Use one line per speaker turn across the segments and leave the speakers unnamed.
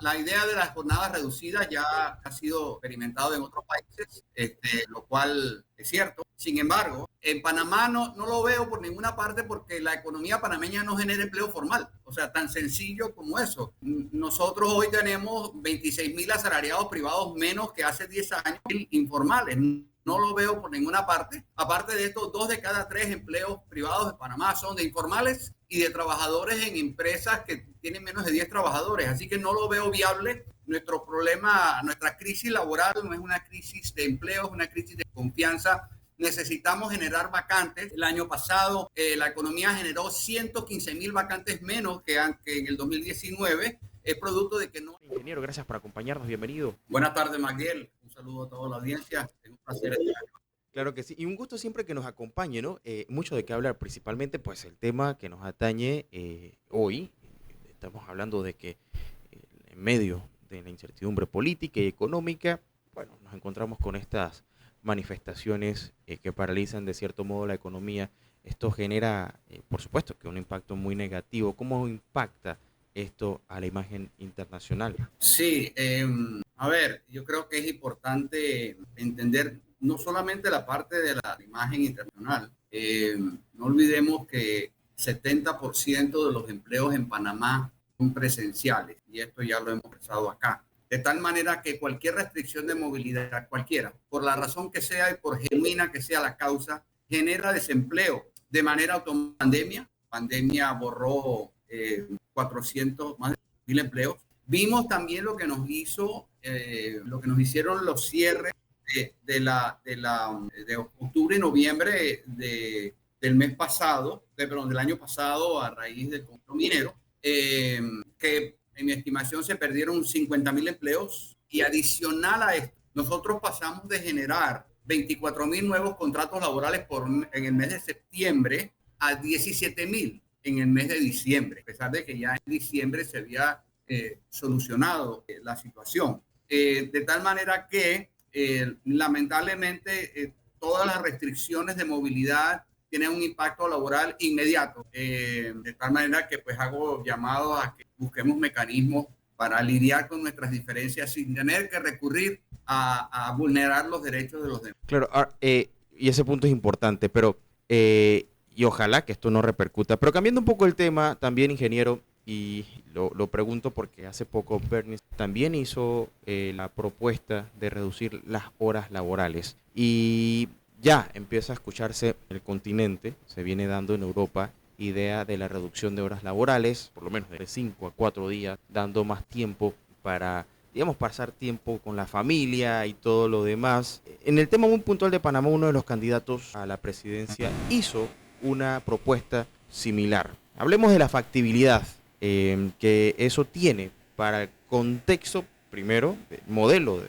La idea de las jornadas reducidas ya ha sido experimentado en otros países, lo cual es cierto. Sin embargo, en Panamá no lo veo por ninguna parte porque la economía panameña no genera empleo formal. O sea, tan sencillo como eso. Nosotros hoy tenemos 26.000 asalariados privados menos que hace 10 años informales. No lo veo por ninguna parte. Aparte de esto, 2 de cada 3 empleos privados de Panamá son de informales y de trabajadores en empresas que tienen menos de 10 trabajadores. Así que no lo veo viable. Nuestro problema, nuestra crisis laboral no es una crisis de empleo, es una crisis de confianza. Necesitamos generar vacantes. El año pasado la economía generó 115.000 vacantes menos que en el 2019. Es producto de que no...
Ingeniero, gracias por acompañarnos, bienvenido.
Buenas tardes, Miguel. Un saludo a toda la audiencia. Es un placer estar aquí.
Claro que sí, y un gusto siempre que nos acompañe, ¿no? Mucho de qué hablar, principalmente pues el tema que nos atañe hoy. Estamos hablando de que en medio de la incertidumbre política y económica, bueno, nos encontramos con estas manifestaciones que paralizan de cierto modo la economía. Esto genera, por supuesto, que un impacto muy negativo. ¿Cómo impacta esto a la imagen internacional?
Sí, a ver, yo creo que es importante entender no solamente la parte de la imagen internacional. No olvidemos que 70% de los empleos en Panamá son presenciales y esto ya lo hemos expresado acá. De tal manera que cualquier restricción de movilidad, cualquiera, por la razón que sea y por genuina que sea la causa, genera desempleo de manera automática. Pandemia borró 400, más de 1.000 empleos. Vimos también lo que nos hicieron los cierres de octubre y noviembre del mes pasado, del año pasado a raíz del conflicto minero, que en mi estimación se perdieron 50.000 empleos y adicional a esto, nosotros pasamos de generar 24.000 nuevos contratos laborales en el mes de septiembre a 17.000 en el mes de diciembre, a pesar de que ya en diciembre se había solucionado la situación. De tal manera que lamentablemente todas las restricciones de movilidad tienen un impacto laboral inmediato. De tal manera que pues hago llamado a que busquemos mecanismos para lidiar con nuestras diferencias sin tener que recurrir a vulnerar los derechos de los demás.
Claro, y ese punto es importante, pero y ojalá que esto no repercuta. Pero cambiando un poco el tema, también, ingeniero, y lo pregunto porque hace poco Bernie también hizo la propuesta de reducir las horas laborales. Y ya empieza a escucharse en el continente, se viene dando en Europa, idea de la reducción de horas laborales, por lo menos de 5 a 4 días, dando más tiempo para, digamos, pasar tiempo con la familia y todo lo demás. En el tema muy puntual de Panamá, uno de los candidatos a la presidencia hizo una propuesta similar. Hablemos de la factibilidad que eso tiene para el contexto, primero, el modelo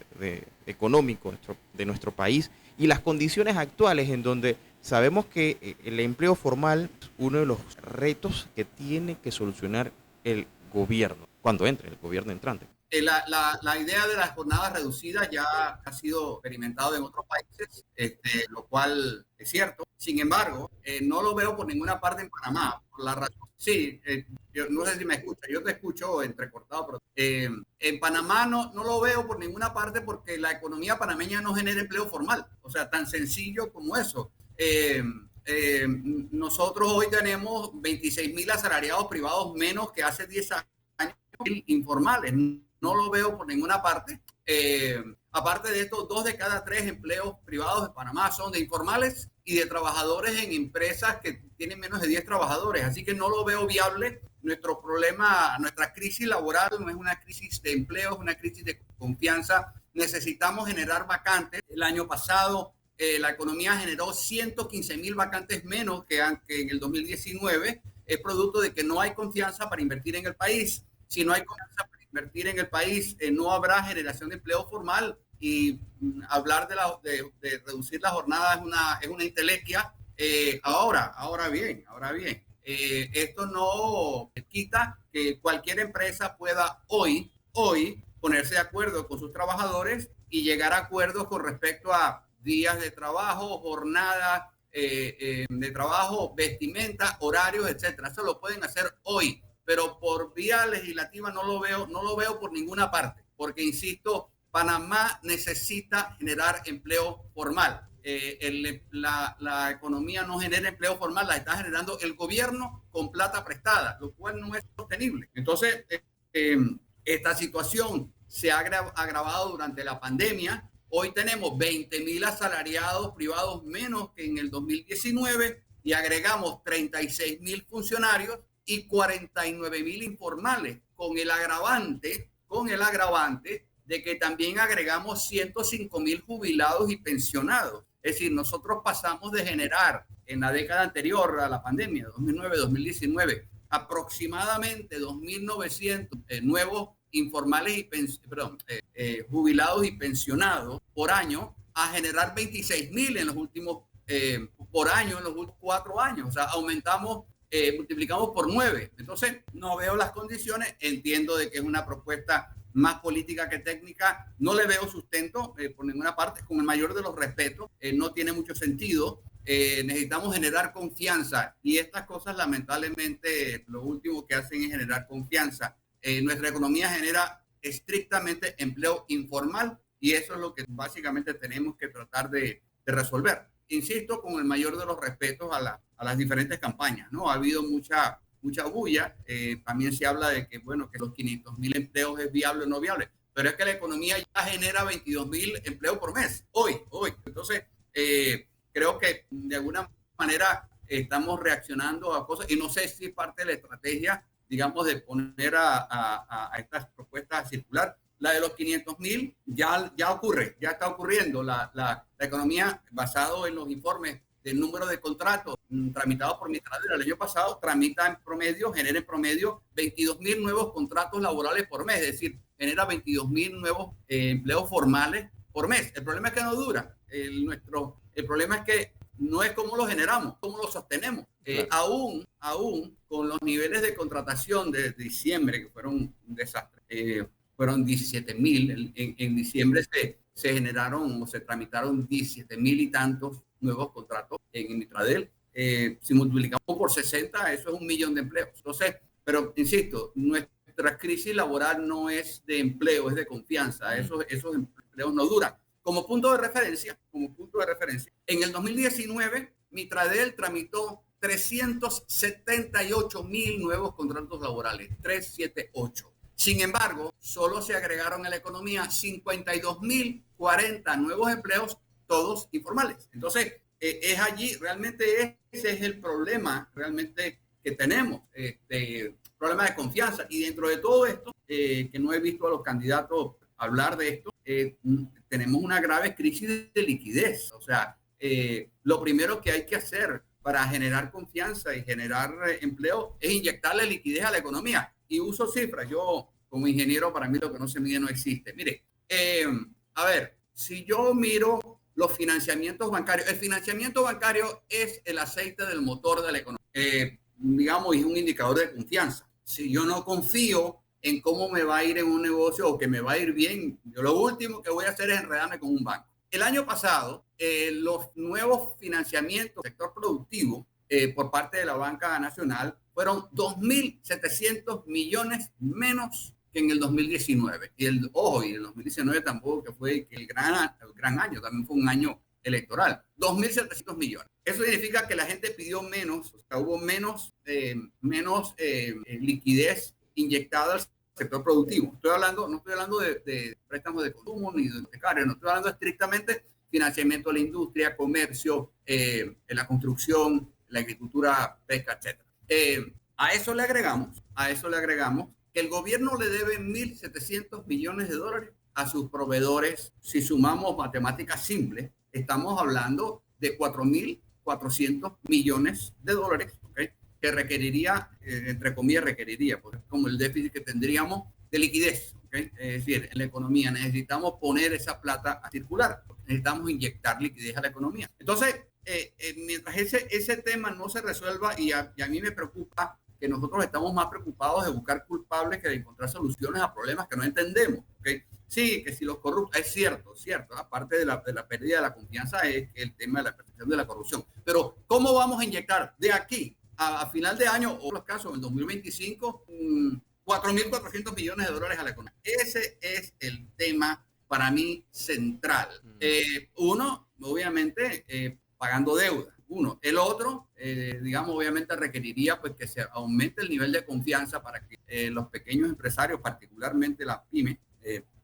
económico de nuestro país y las condiciones actuales en donde sabemos que el empleo formal es uno de los retos que tiene que solucionar el gobierno, cuando entre el gobierno entrante.
La idea de las jornadas reducidas ya ha sido experimentado en otros países, lo cual es cierto. Sin embargo, no lo veo por ninguna parte en Panamá, por la razón. Sí, yo no sé si me escucha, yo te escucho entrecortado, pero en Panamá no lo veo por ninguna parte porque la economía panameña no genera empleo formal. O sea, tan sencillo como eso. Nosotros hoy tenemos 26.000 asalariados privados menos que hace 10 años informales. No lo veo por ninguna parte. Aparte de esto, 2 de cada 3 empleos privados de Panamá son de informales y de trabajadores en empresas que tienen menos de 10 trabajadores. Así que no lo veo viable. Nuestro problema, nuestra crisis laboral no es una crisis de empleo, es una crisis de confianza. Necesitamos generar vacantes. El año pasado la economía generó 115.000 vacantes menos que en el 2019. Es producto de que no hay confianza para invertir en el país. Si no hay confianza para invertir en el país, no habrá generación de empleo formal y hablar de reducir la jornada es una entelequia. Ahora bien, esto no quita que cualquier empresa pueda hoy ponerse de acuerdo con sus trabajadores y llegar a acuerdos con respecto a días de trabajo, jornada de trabajo, vestimenta, horarios, etcétera. Eso lo pueden hacer hoy. pero por vía legislativa no lo veo por ninguna parte, porque insisto, Panamá necesita generar empleo formal. La economía no genera empleo formal, la está generando el gobierno con plata prestada, lo cual no es sostenible. Entonces, esta situación se ha agravado durante la pandemia. Hoy tenemos 20,000 asalariados privados menos que en el 2019 y agregamos 36,000 funcionarios y 49,000 informales, con el agravante de que también agregamos 105,000 jubilados y pensionados. Es decir, nosotros pasamos de generar en la década anterior a la pandemia, 2009-2019, aproximadamente 2,900 nuevos informales y jubilados y pensionados por año, a generar 26,000 en los últimos por año en los últimos 4 años. O sea, multiplicamos por 9. Entonces, no veo las condiciones. Entiendo de que es una propuesta más política que técnica. No le veo sustento por ninguna parte, con el mayor de los respetos. No tiene mucho sentido. Necesitamos generar confianza y estas cosas lamentablemente lo último que hacen es generar confianza. Nuestra economía genera estrictamente empleo informal y eso es lo que básicamente tenemos que tratar de resolver. Insisto, con el mayor de los respetos a las diferentes campañas, ¿no? Ha habido mucha bulla. También se habla de que, bueno, que los 500,000 empleos es viable o no viable, pero es que la economía ya genera 22,000 empleos por mes, hoy. Entonces, creo que de alguna manera estamos reaccionando a cosas y no sé si es parte de la estrategia, digamos, de poner a estas propuestas a circular. La de los 500,000 ya ocurre, ya está ocurriendo. La economía, basado en los informes del número de contratos tramitados por Mitradel el año pasado, genera en promedio 22,000 nuevos contratos laborales por mes, es decir, genera 22,000 nuevos empleos formales por mes. El problema es que no dura. El problema es que no es cómo lo generamos, cómo lo sostenemos. Claro. Aún con los niveles de contratación de diciembre, que fueron un desastre, fueron 17,000. En diciembre se generaron o se tramitaron 17,000 y tantos nuevos contratos en Mitradel. Si multiplicamos por 60, eso es 1,000,000 de empleos. Entonces, pero insisto, nuestra crisis laboral no es de empleo, es de confianza. Esos empleos no duran. Como punto de referencia, en el 2019, Mitradel tramitó 378,000 nuevos contratos laborales, 378. Sin embargo, solo se agregaron a la economía 52,040 nuevos empleos, todos informales. Entonces, es allí, realmente ese es el problema realmente que tenemos, problema de confianza. Y dentro de todo esto, que no he visto a los candidatos hablar de esto, tenemos una grave crisis de liquidez. O sea, lo primero que hay que hacer para generar confianza y generar empleo es inyectarle liquidez a la economía. Y uso cifras. Yo, como ingeniero, para mí lo que no se mide no existe. Mire, a ver, si yo miro los financiamientos bancarios, el financiamiento bancario es el aceite del motor de la economía. Digamos, es un indicador de confianza. Si yo no confío en cómo me va a ir en un negocio o que me va a ir bien, yo lo último que voy a hacer es enredarme con un banco. El año pasado, los nuevos financiamientos del sector productivo por parte de la Banca Nacional fueron 2,700 millones menos que en el 2019. Y el 2019 tampoco que fue el gran año, también fue un año electoral. 2,700 millones. Eso significa que la gente pidió menos, o sea, hubo menos liquidez inyectada al sector productivo. No estoy hablando de préstamos de consumo ni de hipotecarios, no estoy hablando estrictamente financiamiento a la industria, comercio, la construcción, la agricultura, pesca, etc. A eso le agregamos que el gobierno le debe 1,700 millones de dólares a sus proveedores. Si sumamos matemáticas simples, estamos hablando de 4,400 millones de dólares, ¿okay? Que requeriría, entre comillas, porque es como el déficit que tendríamos de liquidez, ¿okay? Es decir, en la economía necesitamos poner esa plata a circular, necesitamos inyectar liquidez a la economía. Entonces, mientras ese tema no se resuelva, y a mí me preocupa que nosotros estamos más preocupados de buscar culpables que de encontrar soluciones a problemas que no entendemos, ¿okay? Sí, que si los corruptos, es cierto, aparte de la pérdida de la confianza es el tema de la percepción de la corrupción. Pero ¿cómo vamos a inyectar de aquí a final de año, o en los casos, en 2025, 4.400 millones de dólares a la economía. Ese es el tema para mí central. Uno, obviamente, pagando deuda. Uno. El otro, digamos, obviamente requeriría pues que se aumente el nivel de confianza para que los pequeños empresarios, particularmente las pymes,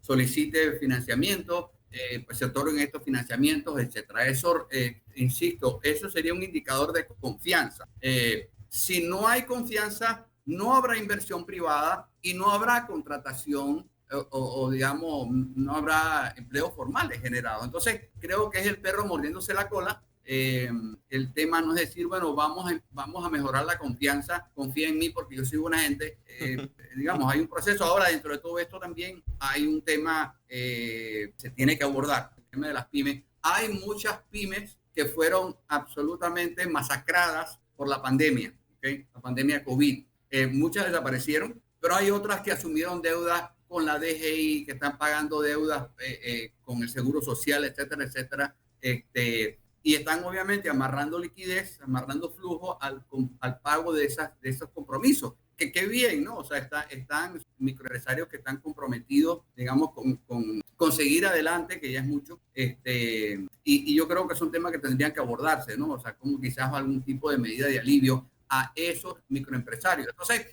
solicite financiamiento, pues se otorguen estos financiamientos, etcétera. Eso, insisto, eso sería un indicador de confianza. Si no hay confianza, no habrá inversión privada y no habrá contratación o digamos, no habrá empleos formales generados. Entonces, creo que es el perro mordiéndose la cola. El tema no es decir, bueno, vamos a mejorar la confianza, confía en mí porque yo soy buena gente. Digamos, hay un proceso. Ahora, dentro de todo esto también hay un tema se tiene que abordar, el tema de las pymes. Hay muchas pymes que fueron absolutamente masacradas por la pandemia, ¿okay? La pandemia COVID. Muchas desaparecieron, pero hay otras que asumieron deudas con la DGI, que están pagando deudas con el Seguro Social, etcétera, etcétera. Y están obviamente amarrando liquidez, amarrando flujo al pago de esos compromisos. Que qué bien, ¿no? O sea, están microempresarios que están comprometidos, digamos, con seguir adelante, que ya es mucho. Y yo creo que es un tema que tendrían que abordarse, ¿no? O sea, como quizás algún tipo de medida de alivio a esos microempresarios. Entonces,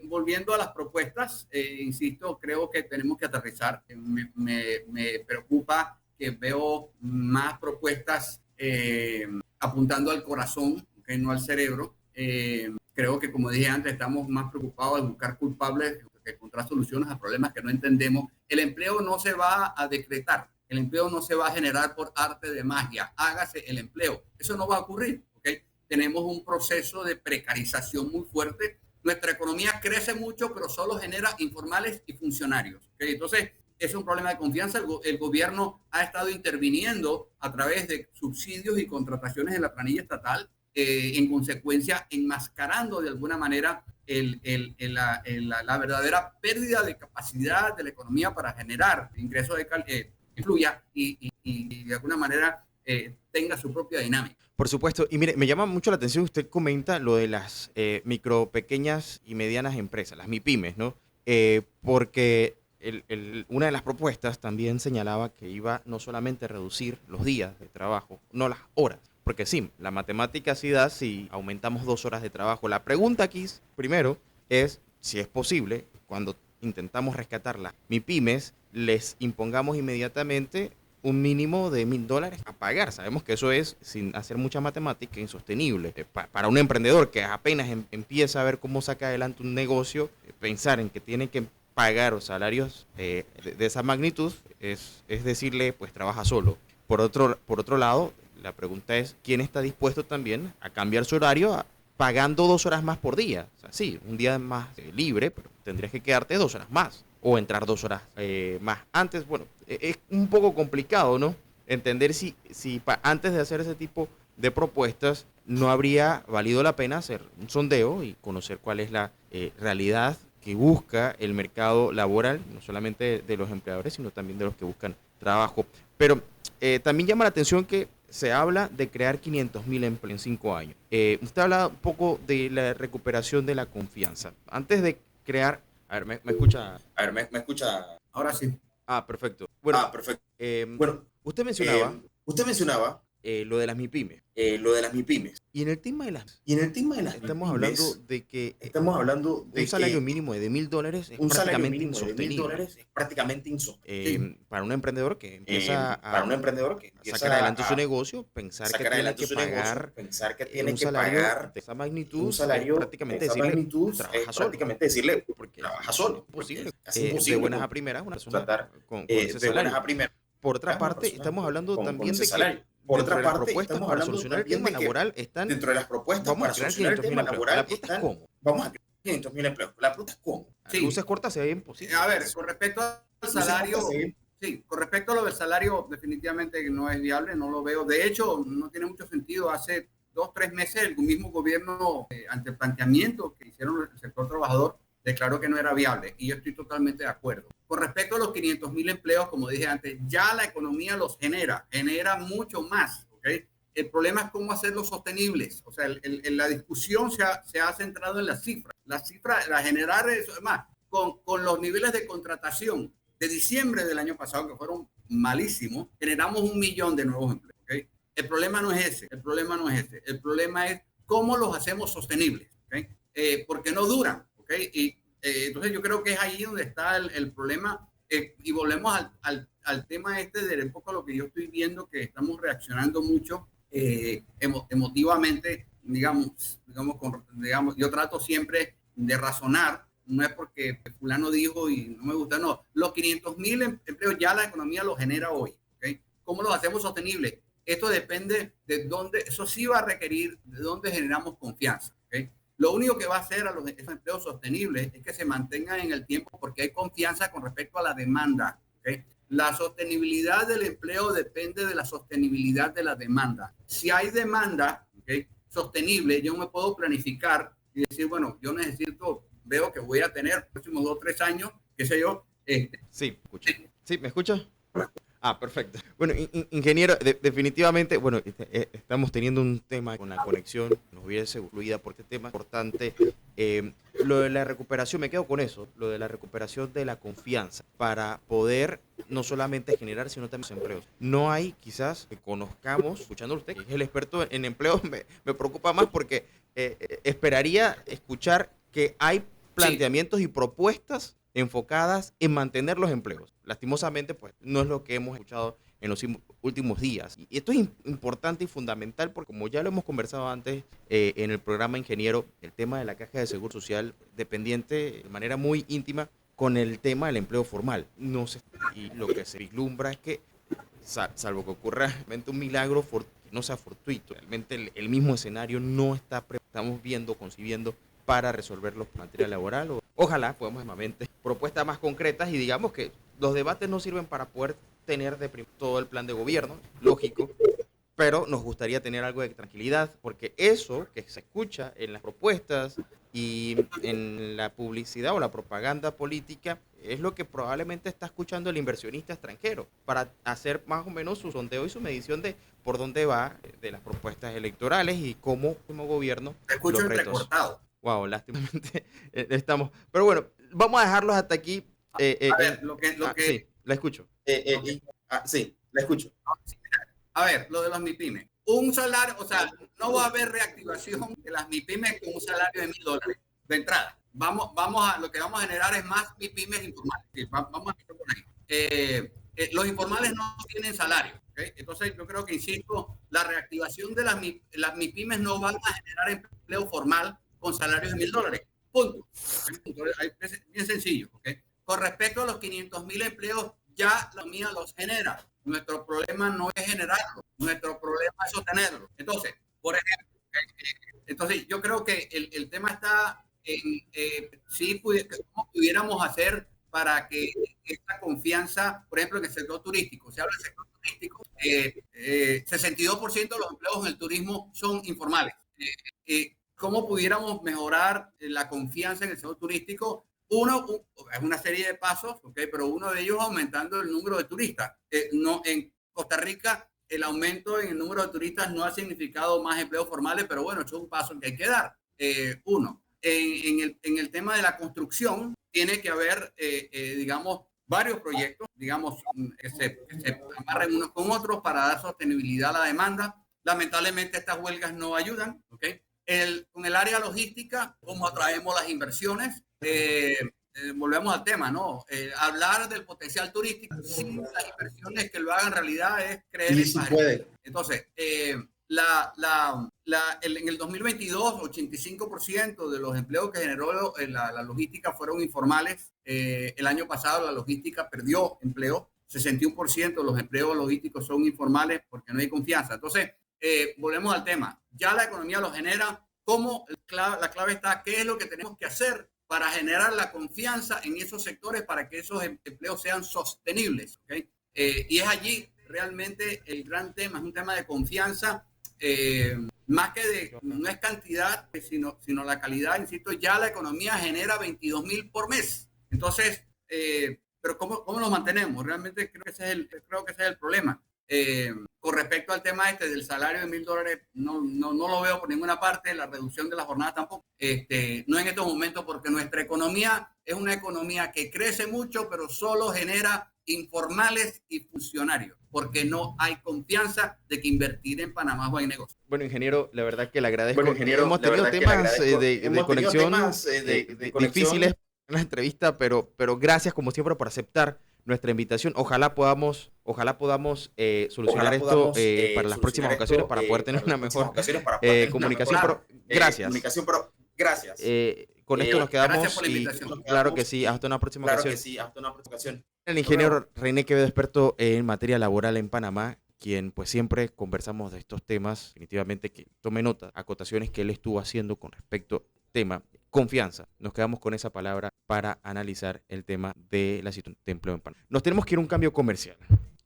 volviendo a las propuestas, insisto, creo que tenemos que aterrizar. Me preocupa que veo más propuestas apuntando al corazón, que no al cerebro. Creo que, como dije antes, estamos más preocupados de buscar culpables que encontrar soluciones a problemas que no entendemos. El empleo no se va a decretar, el empleo no se va a generar por arte de magia. Hágase el empleo. Eso no va a ocurrir, ¿okay? Tenemos un proceso de precarización muy fuerte. Nuestra economía crece mucho, pero solo genera informales y funcionarios, ¿okay? Entonces, es un problema de confianza. El gobierno ha estado interviniendo a través de subsidios y contrataciones en la planilla estatal, en consecuencia, enmascarando de alguna manera la verdadera pérdida de capacidad de la economía para generar ingresos de influya y de alguna manera tenga su propia dinámica.
Por supuesto, y mire, me llama mucho la atención, usted comenta lo de las micro, pequeñas y medianas empresas, las MIPYMES, ¿no? Porque una de las propuestas también señalaba que iba no solamente a reducir los días de trabajo, no las horas, porque sí, la matemática sí da si aumentamos 2 horas de trabajo. La pregunta aquí, primero, es si es posible, cuando intentamos rescatar las MIPYMES, les impongamos inmediatamente un mínimo de $1,000 a pagar. Sabemos que eso es, sin hacer mucha matemática, insostenible. Para un emprendedor que apenas empieza a ver cómo saca adelante un negocio, pensar en que tiene que pagar salarios de esa magnitud es decirle, pues trabaja solo. Por otro lado, la pregunta es, ¿quién está dispuesto también a cambiar su horario pagando 2 horas más por día? O sea, sí, un día más libre, pero tendrías que quedarte 2 horas más o entrar 2 horas más antes. Bueno, es un poco complicado, ¿no? Entender si antes de hacer ese tipo de propuestas no habría valido la pena hacer un sondeo y conocer cuál es la realidad que busca el mercado laboral, no solamente de los empleadores, sino también de los que buscan trabajo. Pero también llama la atención que se habla de crear 500.000 empleos en 5 años. Usted habla un poco de la recuperación de la confianza. Antes de crear... A ver, ¿me escucha?
A ver, ¿me escucha? Ahora sí.
Perfecto. Bueno, usted mencionaba lo de las MIPYMES. Y en el tema de las estamos hablando de que un salario mínimo de $1,000 es prácticamente insostenible. Para un emprendedor que empieza a sacar adelante su negocio, pensar que tiene que pagar un salario de esa magnitud, prácticamente decirle, porque es imposible, de buenas a primeras, una persona con ese salario. Por otra parte, estamos hablando también de que dentro de las propuestas para solucionar el tema laboral están, vamos a crear 500.000 empleos. La pregunta es cómo.
Vamos a crear 500.000 empleos. La pregunta es cómo.
Sí. Luces cortas se ve imposible.
A ver, con respecto al salario, sí, con respecto a lo del salario, definitivamente no es viable, no lo veo. De hecho, no tiene mucho sentido. Hace 2-3 meses el mismo gobierno, ante el planteamiento que hicieron el sector trabajador, declaró que no era viable y yo estoy totalmente de acuerdo. Con respecto a los 500.000 empleos, como dije antes, ya la economía los genera mucho más, ¿ok? el problema es cómo hacerlos sostenibles. O sea, la discusión se ha centrado en las cifras. Las cifras, la generar eso, además, con los niveles de contratación de diciembre del año pasado, que fueron malísimos, generamos 1 millón de nuevos empleos. ¿Okay? El problema no es ese, el problema no es ese. El problema es cómo los hacemos sostenibles, ¿okay? Porque no duran. ¿Okay? Y entonces yo creo que es ahí donde está el problema. Y volvemos al tema de un poco lo que yo estoy viendo, que estamos reaccionando mucho emotivamente, digamos, yo trato siempre de razonar, no es porque fulano dijo y no me gusta, no, los 500,000 empleos ya la economía los genera hoy, ¿okay? ¿Cómo los hacemos sostenibles? Esto depende de dónde, eso sí va a requerir de dónde generamos confianza, ¿okay? Lo único que va a hacer a esos empleos sostenibles es que se mantengan en el tiempo porque hay confianza con respecto a la demanda, ¿okay? La sostenibilidad del empleo depende de la sostenibilidad de la demanda. Si hay demanda, ¿okay?, sostenible, yo me puedo planificar y decir, bueno, yo veo que voy a tener los próximos 2 o 3 años, qué sé yo.
Sí, escucha. ¿Sí, me escucha? Ah, perfecto. Bueno, ingeniero, definitivamente, bueno, estamos teniendo un tema con la conexión, nos hubiese fluida por este tema importante. Lo de la recuperación, me quedo con eso, lo de la recuperación de la confianza para poder no solamente generar, sino también empleos. No hay, quizás, que conozcamos, escuchando a usted, que es el experto en empleos, me preocupa más porque esperaría escuchar que hay planteamientos y propuestas enfocadas en mantener los empleos. Lastimosamente, pues, no es lo que hemos escuchado en los últimos días. Y esto es importante y fundamental porque, como ya lo hemos conversado antes en el programa Ingeniero, el tema de la Caja de Seguro Social dependiente de manera muy íntima con el tema del empleo formal. Y lo que se vislumbra es que, salvo que ocurra realmente un milagro que no sea fortuito, realmente el mismo escenario no está estamos concibiendo para resolverlos en materia laboral. Ojalá podamos nuevamente propuestas más concretas y digamos que los debates no sirven para poder tener todo el plan de gobierno, lógico, pero nos gustaría tener algo de tranquilidad porque eso que se escucha en las propuestas y en la publicidad o la propaganda política es lo que probablemente está escuchando el inversionista extranjero para hacer más o menos su sondeo y su medición de por dónde va de las propuestas electorales y cómo como gobierno
te escucho entrecortado.
Wow, lástimamente estamos. Pero bueno, vamos a dejarlos hasta aquí.
A ver,
sí, la escucho.
Sí, la escucho.
A ver, lo de las MIPYMES. Un salario, o sea, no va a haber reactivación de las MIPYMES con un salario de $1,000 de entrada. Lo que vamos a generar es más MIPYMES informales. Sí, vamos a empezar por ahí. Los informales no tienen salario. ¿Okay? Entonces, yo creo que, insisto, la reactivación de las MIPYMES no van a generar empleo formal con salarios de $1,000. Punto. Es bien sencillo. ¿Okay? Con respecto a los 500,000 empleos, ya la mía los genera. Nuestro problema no es generarlo, nuestro problema es sostenerlo. Entonces, por ejemplo, entonces yo creo que el tema está en cómo pudiéramos hacer para que esta confianza, por ejemplo, en el sector turístico, se habla del sector turístico, 62% de los empleos en el turismo son informales. ¿Cómo pudiéramos mejorar la confianza en el sector turístico? Es una serie de pasos, ¿okay? Pero uno de ellos aumentando el número de turistas. No, en Costa Rica el aumento en el número de turistas no ha significado más empleos formales, pero bueno, eso es un paso que hay que dar. Uno, en el tema de la construcción tiene que haber, digamos, varios proyectos, digamos, que se amarren unos con otros para dar sostenibilidad a la demanda. Lamentablemente estas huelgas no ayudan, ¿ok? Con el área logística, ¿cómo atraemos las inversiones? Volvemos al tema, ¿no? Hablar del potencial turístico sin las inversiones que lo hagan realidad es creer en
sí puede.
Entonces, en el 2022, 85% de los empleos que generó la logística fueron informales. El año pasado la logística perdió empleo. 61% de los empleos logísticos son informales porque no hay confianza. Entonces, volvemos al tema. Ya la economía lo genera. ¿Cómo? La clave está, ¿qué es lo que tenemos que hacer para generar la confianza en esos sectores para que esos empleos sean sostenibles? ¿Okay? Y es allí realmente el gran tema, es un tema de confianza, más que no es cantidad, sino la calidad. Insisto, ya la economía genera 22,000 por mes. Entonces, pero ¿cómo lo mantenemos? Realmente creo que ese es el problema. Con respecto al tema este del salario de $1,000, no lo veo por ninguna parte, la reducción de la jornada tampoco. No en estos momentos, porque nuestra economía es una economía que crece mucho, pero solo genera informales y funcionarios, porque no hay confianza de que invertir en Panamá es buen negocio.
Bueno, ingeniero, la verdad que le agradezco.
Bueno, ingeniero,
Hemos
la
tenido
verdad que le
temas
agradezco.
de
Hemos tenido
conexión
temas de conexión
difíciles en la entrevista, pero gracias como siempre por aceptar nuestra invitación. Ojalá podamos solucionar esto para las próximas ocasiones, para poder tener una mejor comunicación. Pero gracias.
Gracias.
Con esto nos quedamos.
Gracias por la invitación.
Claro que sí, hasta una próxima ocasión.
Hasta una próxima ocasión.
El ingeniero René Quevedo, experto en materia laboral en Panamá, quien pues siempre conversamos de estos temas, definitivamente que tome nota, acotaciones que él estuvo haciendo con respecto al tema confianza. Nos quedamos con esa palabra para analizar el tema de la situación de empleo en Panamá. Nos tenemos que ir a un cambio comercial.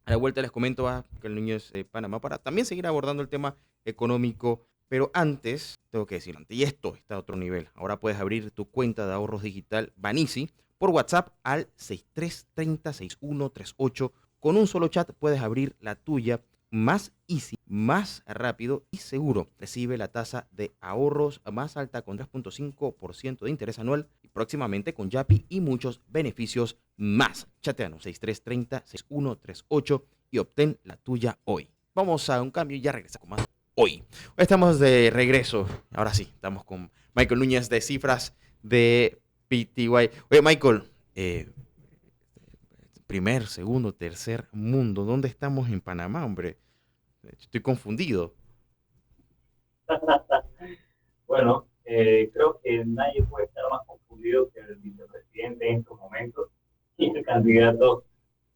A la vuelta les comento que el niño es de Panamá para también seguir abordando el tema económico, pero antes, tengo que decir, y esto está a otro nivel. Ahora puedes abrir tu cuenta de ahorros digital Banisi por WhatsApp al 6330-6138. Con un solo chat puedes abrir la tuya más easy, más rápido y seguro. Recibe la tasa de ahorros más alta con 3.5% de interés anual y próximamente con Yapi y muchos beneficios más. Chateanos 6330-6138 y obtén la tuya hoy. Vamos a un cambio y ya regresamos más hoy. Hoy estamos de regreso. Ahora sí, estamos con Michael Núñez de Cifras de PTY. Oye, Michael, primer, segundo, tercer mundo. ¿Dónde estamos en Panamá, hombre? Estoy confundido.
Bueno, creo que nadie puede estar más confundido que el vicepresidente en estos momentos y el candidato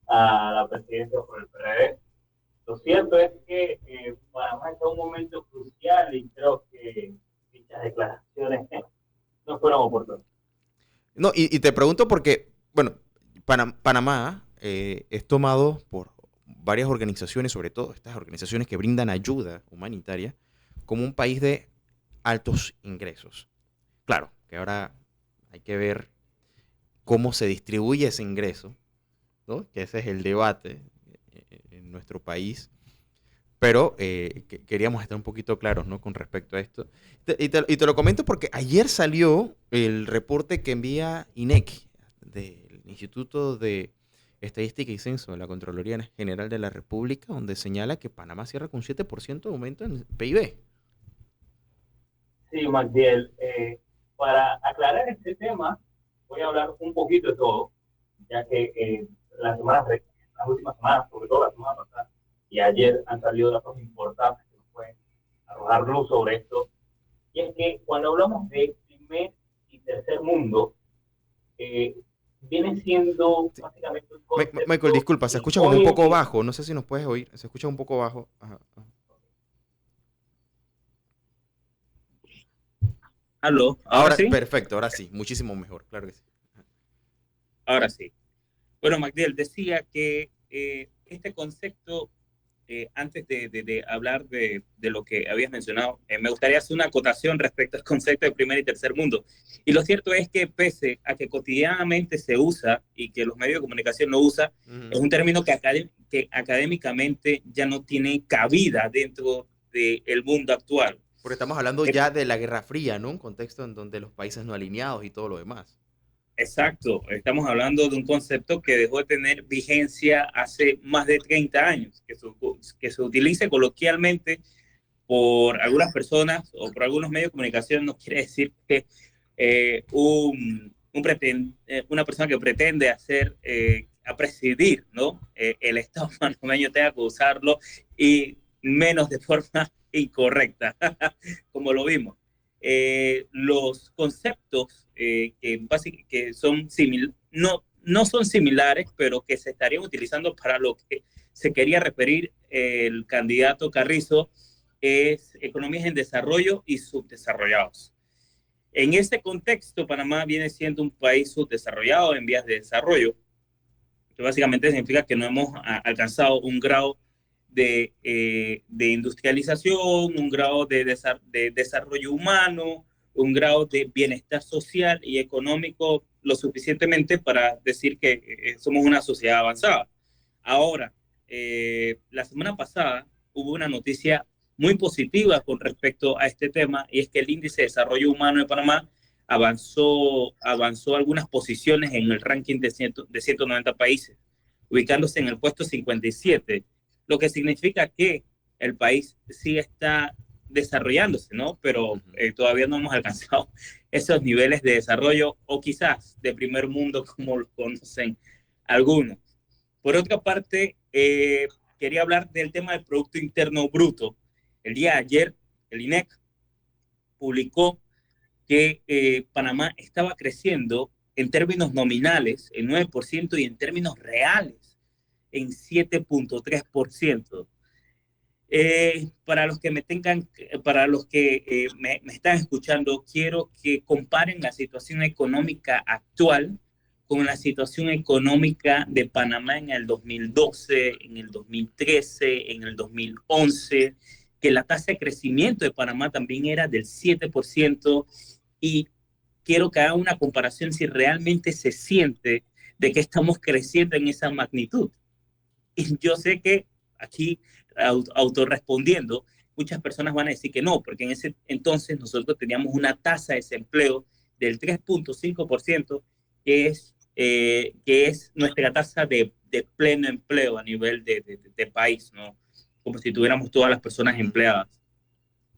a la presidencia por el PRD. Lo cierto es que Panamá está en un momento crucial y creo que dichas declaraciones no fueron oportunas.
No, y te pregunto porque, bueno, Panamá es tomado por varias organizaciones, sobre todo estas organizaciones que brindan ayuda humanitaria, como un país de altos ingresos. Claro, que ahora hay que ver cómo se distribuye ese ingreso, ¿no? Que ese es el debate en nuestro país. Pero queríamos estar un poquito claros, ¿no? Con respecto a esto. Y te lo comento porque ayer salió el reporte que envía INEC, del Instituto de Estadística y Censo de la Contraloría General de la República, donde señala que Panamá cierra con 7% de aumento en PIB.
Sí, Magdiel, para aclarar este tema, voy a hablar un poquito de todo, ya que las últimas semanas, sobre todo la semana pasada y ayer, han salido datos importantes que nos pueden arrojar luz sobre esto. Y es que cuando hablamos de primer y tercer mundo, viene siendo básicamente un concepto.
Michael, disculpa, se escucha como un poco bajo. No sé si nos puedes oír. Se escucha un poco bajo. Ajá.
¿Aló? ¿Ahora sí?
Perfecto, ahora sí. Muchísimo mejor, claro que sí.
Ahora sí. Bueno, Magdiel, decía que este concepto, antes de hablar de lo que habías mencionado, me gustaría hacer una acotación respecto al concepto de primer y tercer mundo. Y lo cierto es que pese a que cotidianamente se usa y que los medios de comunicación lo usan, es un término que académicamente ya no tiene cabida dentro del mundo actual.
Porque estamos hablando ya de la Guerra Fría, ¿no? Un contexto en donde los países no alineados y todo lo demás.
Exacto, estamos hablando de un concepto que dejó de tener vigencia hace más de 30 años, que se utilice coloquialmente por algunas personas o por algunos medios de comunicación no quiere decir que una persona que pretende a presidir, ¿no? El Estado panameño tenga que usarlo y menos de forma incorrecta, como lo vimos. Los conceptos que son no son similares, pero que se estarían utilizando para lo que se quería referir el candidato Carrizo, es economías en desarrollo y subdesarrollados. En este contexto, Panamá viene siendo un país subdesarrollado en vías de desarrollo, que básicamente significa que no hemos alcanzado un grado de industrialización, un grado de desarrollo humano, un grado de bienestar social y económico lo suficientemente para decir que somos una sociedad avanzada. Ahora, la semana pasada hubo una noticia muy positiva con respecto a este tema, y es que el índice de desarrollo humano de Panamá avanzó algunas posiciones en el ranking de 190 países, ubicándose en el puesto 57, lo que significa que el país sí está desarrollándose, ¿no? Pero todavía no hemos alcanzado esos niveles de desarrollo, o quizás de primer mundo, como lo conocen algunos. Por otra parte, quería hablar del tema del Producto Interno Bruto. El día de ayer, el INEC publicó que Panamá estaba creciendo en términos nominales en 9% y en términos reales en 7.3%. Para los que me están escuchando, quiero que comparen la situación económica actual con la situación económica de Panamá en el 2012, en el 2013, en el 2011, que la tasa de crecimiento de Panamá también era del 7%, y quiero que haga una comparación si realmente se siente de que estamos creciendo en esa magnitud. Y yo sé que aquí, autorrespondiendo, muchas personas van a decir que no, porque en ese entonces nosotros teníamos una tasa de desempleo del 3.5%, que es nuestra tasa de pleno empleo a nivel de país, ¿no? Como si tuviéramos todas las personas empleadas.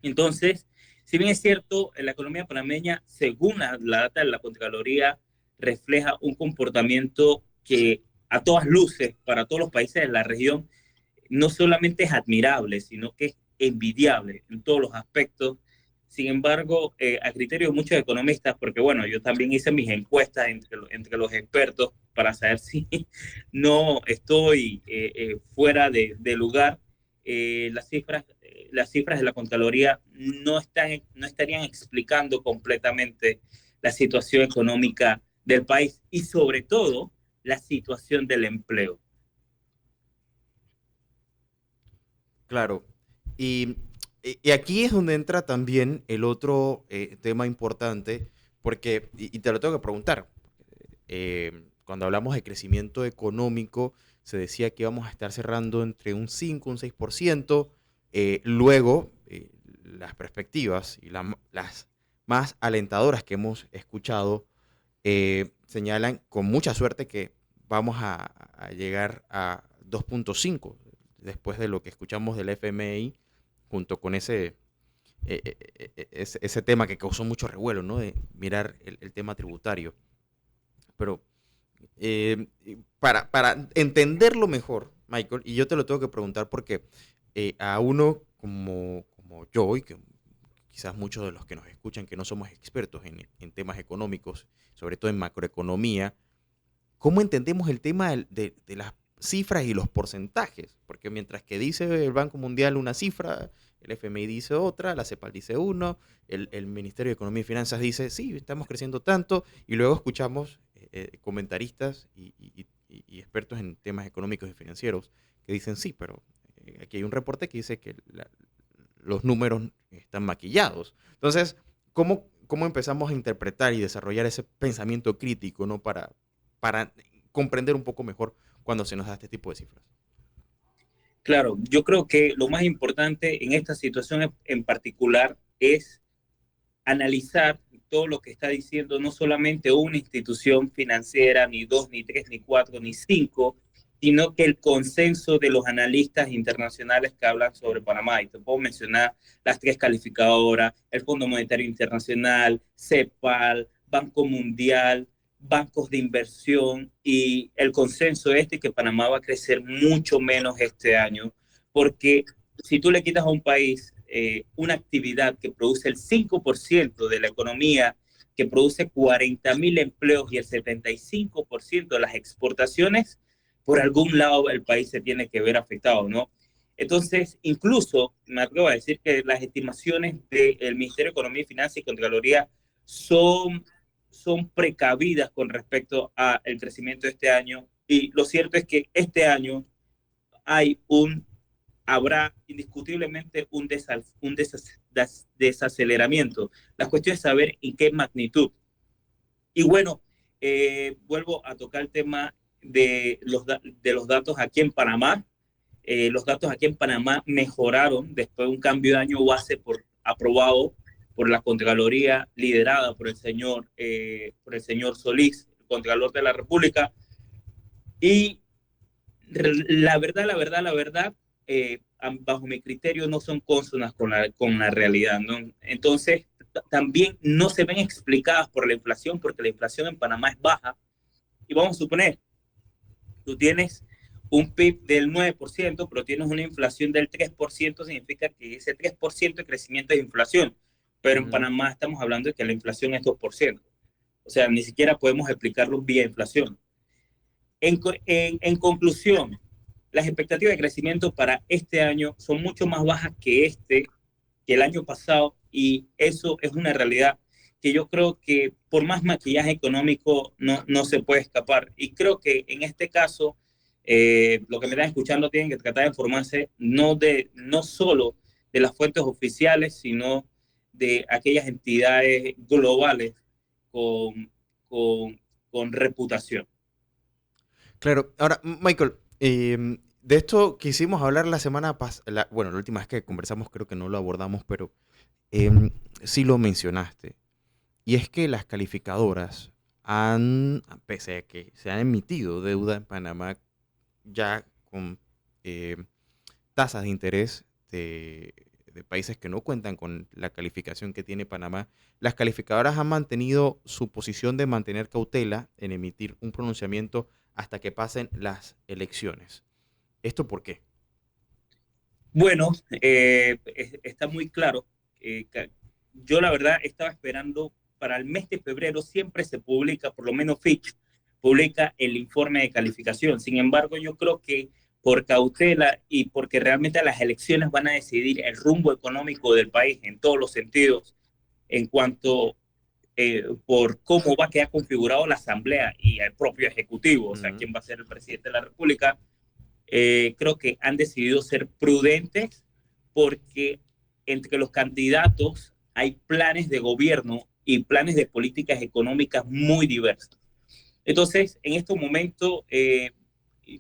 Entonces, si bien es cierto, la economía panameña, según la data de la Contraloría, refleja un comportamiento que a todas luces, para todos los países de la región, no solamente es admirable, sino que es envidiable en todos los aspectos. Sin embargo, a criterio de muchos economistas, porque bueno, yo también hice mis encuestas entre los expertos para saber si no estoy fuera de lugar, las cifras de la Contraloría no estarían explicando completamente la situación económica del país y sobre todo la situación del empleo.
Claro. Y aquí es donde entra también el otro tema importante, porque, y te lo tengo que preguntar, cuando hablamos de crecimiento económico, se decía que íbamos a estar cerrando entre un 5 un 6%, luego las perspectivas y las más alentadoras que hemos escuchado señalan con mucha suerte que vamos a llegar a 2.5 después de lo que escuchamos del FMI, junto con ese tema que causó mucho revuelo, ¿no? De mirar el tema tributario. Pero para entenderlo mejor, Michael, y yo te lo tengo que preguntar porque a uno como yo, y que quizás muchos de los que nos escuchan que no somos expertos en temas económicos, sobre todo en macroeconomía, ¿cómo entendemos el tema de las cifras y los porcentajes? Porque mientras que dice el Banco Mundial una cifra, el FMI dice otra, la CEPAL dice uno, el Ministerio de Economía y Finanzas dice, sí, estamos creciendo tanto, y luego escuchamos comentaristas y expertos en temas económicos y financieros que dicen, sí, pero aquí hay un reporte que dice que los números están maquillados. Entonces, ¿cómo empezamos a interpretar y desarrollar ese pensamiento crítico, ¿no? para comprender un poco mejor cuando se nos da este tipo de cifras?
Claro, yo creo que lo más importante en esta situación en particular es analizar todo lo que está diciendo no solamente una institución financiera, ni dos, ni tres, ni cuatro, ni cinco, sino que el consenso de los analistas internacionales que hablan sobre Panamá. Y te puedo mencionar las tres calificadoras: el Fondo Monetario Internacional, CEPAL, Banco Mundial, bancos de inversión, y el consenso que Panamá va a crecer mucho menos este año, porque si tú le quitas a un país una actividad que produce el 5% de la economía, que produce 40.000 empleos y el 75% de las exportaciones, por algún lado el país se tiene que ver afectado, ¿no? Entonces, incluso me atrevo a decir que las estimaciones del Ministerio de Economía y Finanzas y Contraloría son precavidas con respecto al crecimiento de este año, y lo cierto es que este año habrá indiscutiblemente un desaceleramiento. La cuestión es saber en qué magnitud. Y bueno, vuelvo a tocar el tema de los datos aquí en Panamá. Los datos aquí en Panamá mejoraron después de un cambio de año base aprobado por la Contraloría liderada por el señor Solís, el Contralor de la República. Y la verdad, bajo mi criterio no son consonas con la realidad, ¿no? Entonces, también no se ven explicadas por la inflación, porque la inflación en Panamá es baja. Y vamos a suponer, tú tienes un PIB del 9%, pero tienes una inflación del 3%, significa que ese 3% de crecimiento es inflación. Pero en Panamá estamos hablando de que la inflación es 2%. O sea, ni siquiera podemos explicarlo vía inflación. En conclusión, las expectativas de crecimiento para este año son mucho más bajas que el año pasado, y eso es una realidad que yo creo que por más maquillaje económico no se puede escapar. Y creo que en este caso, lo que me están escuchando tienen que tratar de informarse no solo de las fuentes oficiales, sino de aquellas entidades globales con reputación.
Claro, ahora, Michael, de esto quisimos hablar la semana pasada, bueno, la última vez que conversamos creo que no lo abordamos, pero sí lo mencionaste. Y es que las calificadoras pese a que se han emitido deuda en Panamá ya con tasas de interés de países que no cuentan con la calificación que tiene Panamá, las calificadoras han mantenido su posición de mantener cautela en emitir un pronunciamiento hasta que pasen las elecciones. ¿Esto por qué?
Bueno, está muy claro. Yo la verdad estaba esperando para el mes de febrero, siempre se publica, por lo menos Fitch publica el informe de calificación. Sin embargo, yo creo que por cautela y porque realmente las elecciones van a decidir el rumbo económico del país en todos los sentidos, en cuanto por cómo va a quedar configurado la Asamblea y el propio Ejecutivo, o sea, quién va a ser el presidente de la República, creo que han decidido ser prudentes, porque entre los candidatos hay planes de gobierno y planes de políticas económicas muy diversos. Entonces, en estos momentos,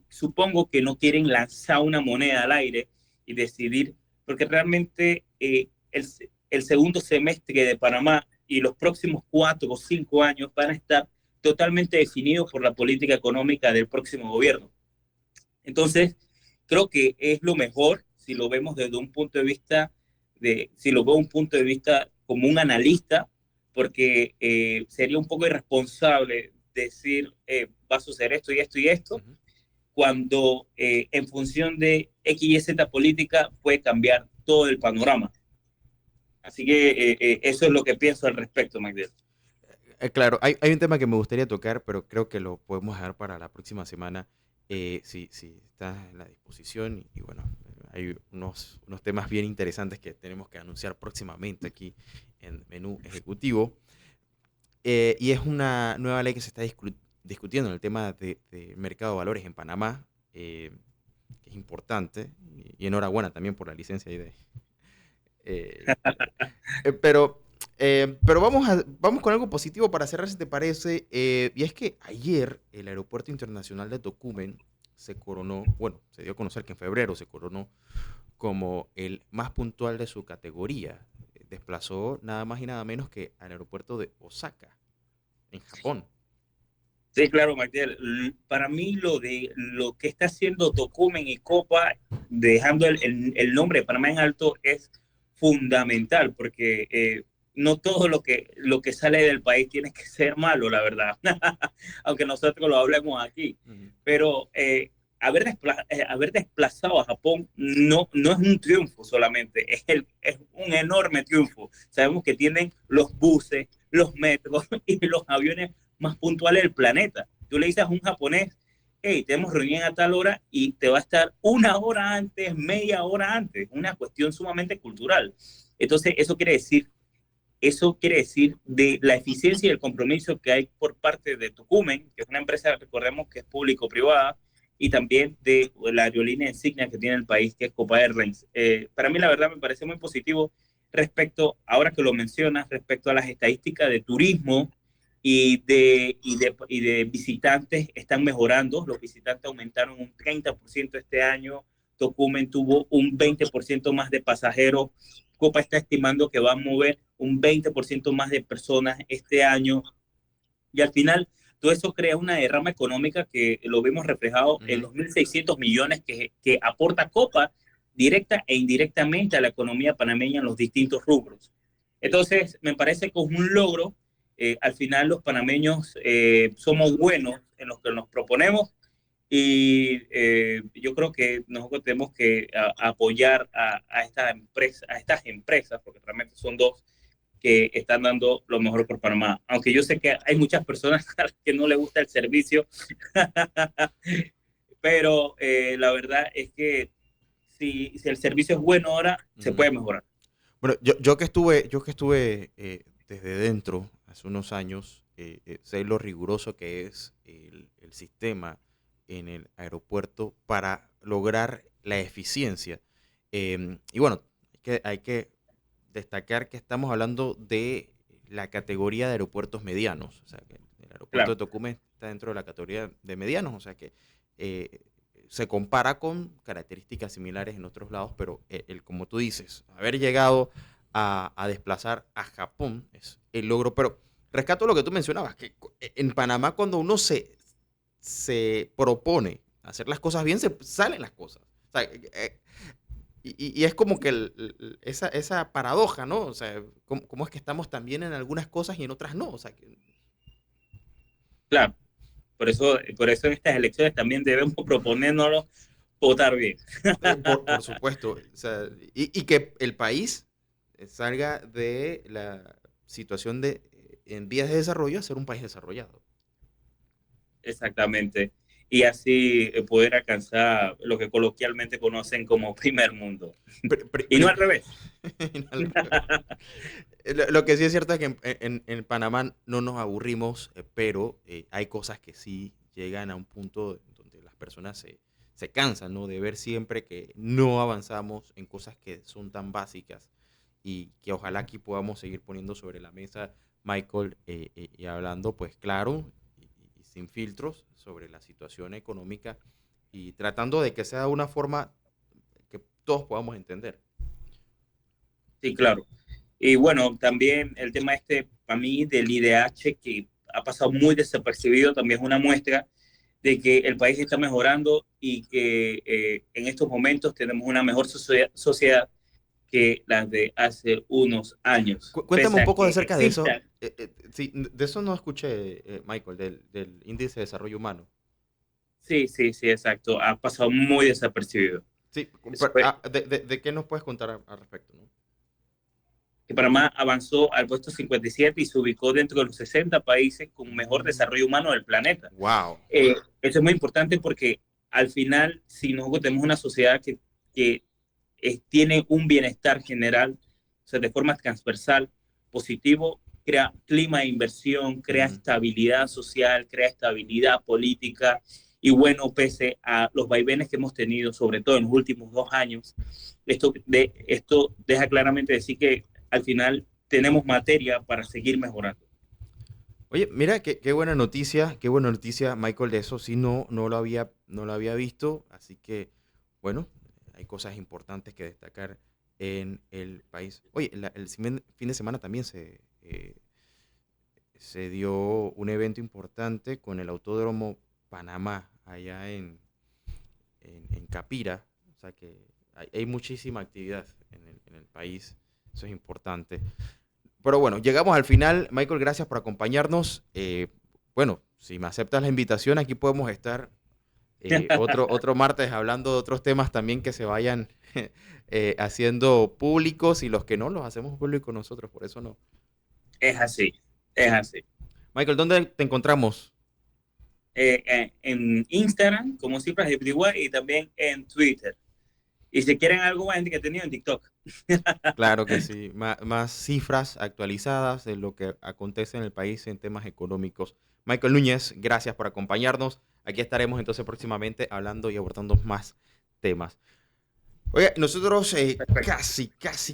supongo que no quieren lanzar una moneda al aire y decidir, porque realmente el segundo semestre de Panamá y los próximos 4 o 5 años van a estar totalmente definidos por la política económica del próximo gobierno. Entonces, creo que es lo mejor si lo vemos desde un punto de vista si lo veo un punto de vista como un analista, porque sería un poco irresponsable decir va a suceder esto y esto y esto, cuando en función de X y Z política puede cambiar todo el panorama. Así que eso es lo que pienso al respecto, Magdiel.
Claro, hay un tema que me gustaría tocar, pero creo que lo podemos dejar para la próxima semana, si estás en la disposición. Y bueno, hay unos temas bien interesantes que tenemos que anunciar próximamente aquí en Menú Ejecutivo. Y es una nueva ley que se está discutiendo en el tema de mercado de valores en Panamá, que es importante, y enhorabuena también por la licencia ahí pero vamos con algo positivo para cerrar, si te parece, y es que ayer el Aeropuerto Internacional de Tocumen se coronó, bueno, se dio a conocer que en febrero se coronó como el más puntual de su categoría. Desplazó nada más y nada menos que al aeropuerto de Osaka, en Japón.
Sí, claro, Magdiel. Para mí lo que está haciendo Tocumen y Copa, dejando el nombre de Panamá en alto, es fundamental, porque no todo lo que sale del país tiene que ser malo, la verdad, aunque nosotros lo hablemos aquí. Pero haber desplazado a Japón no es un triunfo solamente, es un enorme triunfo. Sabemos que tienen los buses, los metros y los aviones más puntuales del planeta. Tú le dices a un japonés, hey, tenemos reunión a tal hora, y te va a estar 1 hora antes, media hora antes, una cuestión sumamente cultural. Entonces, eso quiere decir de la eficiencia y el compromiso que hay por parte de Tocumen, que es una empresa, recordemos, que es público-privada, y también de la aerolínea insignia que tiene el país, que es Copa Airlines. Para mí, la verdad, me parece muy positivo respecto, ahora que lo mencionas, respecto a las estadísticas de turismo y de visitantes. Están mejorando. Los visitantes aumentaron un 30% este año Tocumen tuvo un 20% más de pasajeros. Copa está estimando que va a mover un 20% más de personas este año. Y al final, todo eso crea una derrama económica que lo vemos reflejado en los 1.600 millones que aporta Copa directa e indirectamente a la economía panameña en los distintos rubros. Entonces, me parece que es un logro. Al final, los panameños somos buenos en lo que nos proponemos y yo creo que nosotros tenemos que apoyar a estas empresas, porque realmente son dos que están dando lo mejor por Panamá. Aunque yo sé que hay muchas personas que no les gusta el servicio, pero la verdad es que si el servicio es bueno ahora, se puede mejorar.
Bueno, yo que estuve desde dentro hace unos años, sé lo riguroso que es el sistema en el aeropuerto para lograr la eficiencia. Y bueno, hay que destacar que estamos hablando de la categoría de aeropuertos medianos. O sea, que el aeropuerto de Tocumen está dentro de la categoría de medianos, o sea que se compara con características similares en otros lados, pero como tú dices, haber llegado a desplazar a Japón es el logro. Pero rescato lo que tú mencionabas, que en Panamá cuando uno se propone hacer las cosas bien, se salen las cosas. O sea, y es como que esa paradoja, ¿no? O sea, ¿cómo es que estamos tan bien en algunas cosas y en otras no? O sea,
Claro, por eso en estas elecciones también debemos proponernos votar bien.
por supuesto. O sea, y que el país salga de la situación de en vías de desarrollo a ser un país desarrollado.
Exactamente. Y así poder alcanzar lo que coloquialmente conocen como primer mundo. Y no al revés.
Lo que sí es cierto es que en Panamá no nos aburrimos, pero hay cosas que sí llegan a un punto donde las personas se cansan, ¿no? De ver siempre que no avanzamos en cosas que son tan básicas y que ojalá aquí podamos seguir poniendo sobre la mesa, Michael, y hablando, pues claro, y sin filtros sobre la situación económica y tratando de que sea de una forma que todos podamos entender.
Sí, claro. Y bueno, también el tema para mí, del IDH, que ha pasado muy desapercibido, también es una muestra de que el país está mejorando y que en estos momentos tenemos una mejor sociedad que las de hace unos años.
Cuéntame un poco acerca de eso. Sí, de eso no escuché, Michael, del índice de desarrollo humano.
Sí, exacto. Ha pasado muy desapercibido.
Sí, ¿de qué nos puedes contar al respecto, ¿no?
Que Panamá avanzó al puesto 57 y se ubicó dentro de los 60 países con mejor desarrollo humano del planeta.
¡Wow!
Eso es muy importante porque al final, si nosotros tenemos una sociedad que tiene un bienestar general, o sea, de forma transversal, positivo, crea clima de inversión, crea estabilidad social, crea estabilidad política. Y bueno, pese a los vaivenes que hemos tenido, sobre todo en los últimos 2 años, esto deja claramente decir que al final tenemos materia para seguir mejorando.
Oye, mira, qué buena noticia, Michael, de eso sí no lo había visto, así que, bueno, hay cosas importantes que destacar en el país. Oye, el fin de semana también se dio un evento importante con el Autódromo Panamá, allá en Capira, o sea que hay muchísima actividad en el país, eso es importante. Pero bueno, llegamos al final. Michael, gracias por acompañarnos. Bueno, si me aceptas la invitación, aquí podemos estar otro martes hablando de otros temas también que se vayan haciendo públicos y los que no, los hacemos públicos nosotros, por eso no.
Es así.
Michael, ¿dónde te encontramos?
En Instagram, como Cifras de FDY, y también en Twitter. Y si quieren algo más entretenido, en TikTok.
Claro que sí, más cifras actualizadas de lo que acontece en el país en temas económicos. Michael Núñez, gracias por acompañarnos. Aquí estaremos entonces próximamente hablando y abordando más temas. Oye, nosotros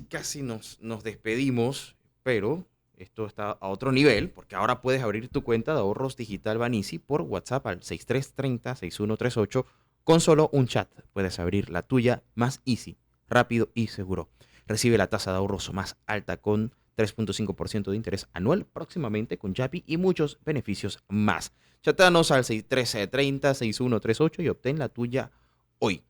casi nos despedimos, pero esto está a otro nivel, porque ahora puedes abrir tu cuenta de ahorros digital Banisi por WhatsApp al 6330-6138 Con solo un chat puedes abrir la tuya más easy, rápido y seguro. Recibe la tasa de ahorros más alta con 3.5% de interés anual próximamente con Yapi y muchos beneficios más. Chatanos al 6330-6138 y obtén la tuya hoy.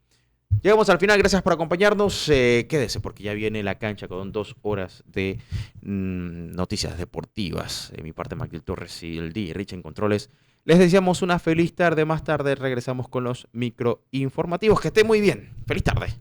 Llegamos al final, gracias por acompañarnos. Quédese porque ya viene la cancha con 2 horas de noticias deportivas. De mi parte, Magdiel Torres y el D. Rich en controles. Les deseamos una feliz tarde. Más tarde regresamos con los microinformativos. Que estén muy bien. Feliz tarde.